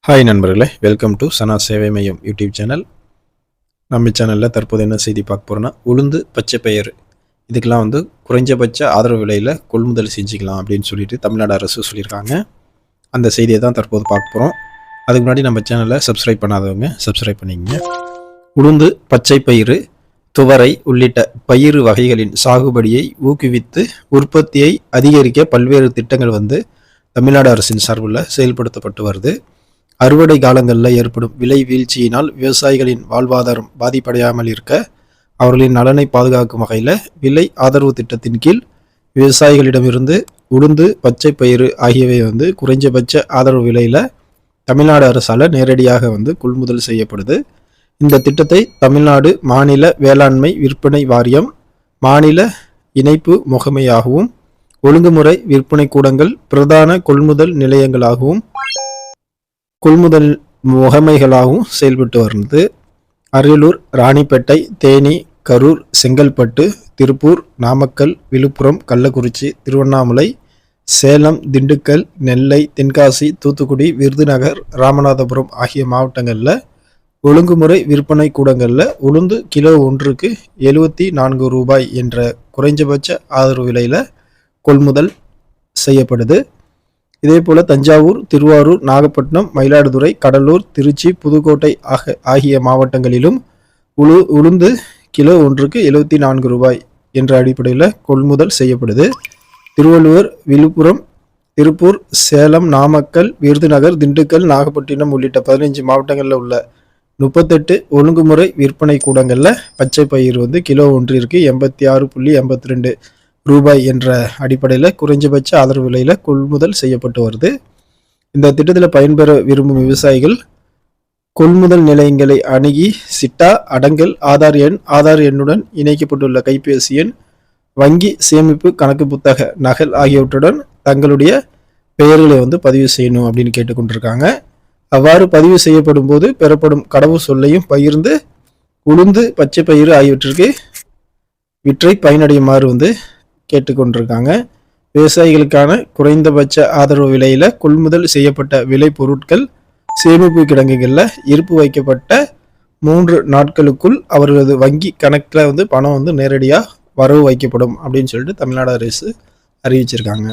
Hi நண்பர்களே, welcome to சனா சேவை மையம் யூடியூப் சேனல். நம்ம சேனலில் தற்போது என்ன செய்தி பார்க்க போகிறோன்னா, உளுந்து பச்சை பயிறு இதுக்கெல்லாம் குறைஞ்சபட்ச ஆதரவு விலையில் கொள்முதல் செஞ்சுக்கலாம் அப்படின்னு சொல்லிட்டு தமிழ்நாடு அரசு சொல்லியிருக்காங்க. அந்த செய்தியை தான் தற்போது பார்க்க போகிறோம். அதுக்கு முன்னாடி நம்ம சேனலை சப்ஸ்கிரைப் பண்ணாதவங்க சப்ஸ்கிரைப் பண்ணிக்கங்க. உளுந்து பச்சை பயிறு துவரை உள்ளிட்ட பயிறு வகைகளின் சாகுபடியை ஊக்குவித்து உற்பத்தியை அதிகரிக்க பல்வேறு திட்டங்கள் தமிழ்நாடு அரசின் சார்பில் செயல்படுத்தப்பட்டு வருது. அறுவடை காலங்களில் ஏற்படும் விலை வீழ்ச்சியினால் விவசாயிகளின் வாழ்வாதாரம் பாதிப்படையாமல் இருக்க அவர்களின் நலனை பாதுகாக்கும் வகையில் விலை ஆதரவு திட்டத்தின் கீழ் விவசாயிகளிடமிருந்து உளுந்து பச்சை பயிறு ஆகியவை குறைஞ்சபட்ச ஆதரவு விலையில் தமிழ்நாடு அரசால் நேரடியாக கொள்முதல் செய்யப்படுது. இந்த திட்டத்தை தமிழ்நாடு மாநில வேளாண்மை விற்பனை வாரியம் மாநில இணைப்பு முகமையாகவும் ஒழுங்குமுறை விற்பனை கூடங்கள் பிரதான கொள்முதல் நிலையங்களாகவும் கொள்முதல் முகமைகளாகவும் செயல்பட்டு வருகிறது. அரியலூர், ராணிப்பேட்டை, தேனி, கரூர், செங்கல்பட்டு, திருப்பூர், நாமக்கல், விழுப்புரம், கள்ளக்குறிச்சி, திருவண்ணாமலை, சேலம், திண்டுக்கல், நெல்லை, தென்காசி, தூத்துக்குடி, விருதுநகர், ராமநாதபுரம் ஆகிய மாவட்டங்களில் ஒழுங்குமுறை விற்பனை கூடங்களில் உளுந்து கிலோ ஒன்றுக்கு 74 ரூபாய் என்ற குறைஞ்சபட்ச ஆதரவு விலையில் கொள்முதல் செய்யப்படுது. இதேபோல் தஞ்சாவூர், திருவாரூர், நாகப்பட்டினம், மயிலாடுதுறை, கடலூர், திருச்சி, புதுக்கோட்டை ஆகிய மாவட்டங்களிலும் உளுந்து கிலோ ஒன்றுக்கு 74 ரூபாய் என்ற அடிப்படையில் கொள்முதல் செய்யப்படுது. திருவள்ளுவர், விழுப்புரம், திருப்பூர், சேலம், நாமக்கல், விருதுநகர், திண்டுக்கல், நாகப்பட்டினம் உள்ளிட்ட 15 மாவட்டங்களில் உள்ள 38 ஒழுங்குமுறை விற்பனை கூடங்களில் பச்சை பயிர் கிலோ ஒன்றிற்கு 86.82 ரூபாய் என்ற அடிப்படையில் குறைஞ்சபட்ச ஆதரவு விலையில் கொள்முதல் செய்யப்பட்டு வருது. இந்த திட்டத்தில் பயன்பெற விரும்பும் விவசாயிகள் கொள்முதல் நிலையங்களை அணுகி சிட்டா, அடங்கல், ஆதார் எண்ணுடன் இணைக்கப்பட்டுள்ள கைபேசி எண், வங்கி சேமிப்பு கணக்கு புத்தக நகல் ஆகியவற்றுடன் தங்களுடைய பெயர்களை பதிவு செய்யணும் அப்படின்னு கேட்டுக்கொண்டிருக்காங்க. அவ்வாறு பதிவு செய்யப்படும் போது பெறப்படும் கடவுள் சொல்லையும் பகிர்ந்து உளுந்து பச்சை பயிறு ஆகியவற்றிற்கு விற்றை பயனடையுமாறு கேட்டுக்கொண்டிருக்காங்க. விவசாயிகளுக்கான குறைந்தபட்ச ஆதரவு விலையில் கொள்முதல் செய்யப்பட்ட விலை பொருட்கள் சேமிப்பு கிடங்குகளில் இருப்பு வைக்கப்பட்ட 3 நாட்களுக்குள் அவர்களது வங்கி கணக்கில் பணம் நேரடியாக வரவு வைக்கப்படும் அப்படின்னு சொல்லிட்டு தமிழ்நாடு அரசு அறிவிச்சிருக்காங்க.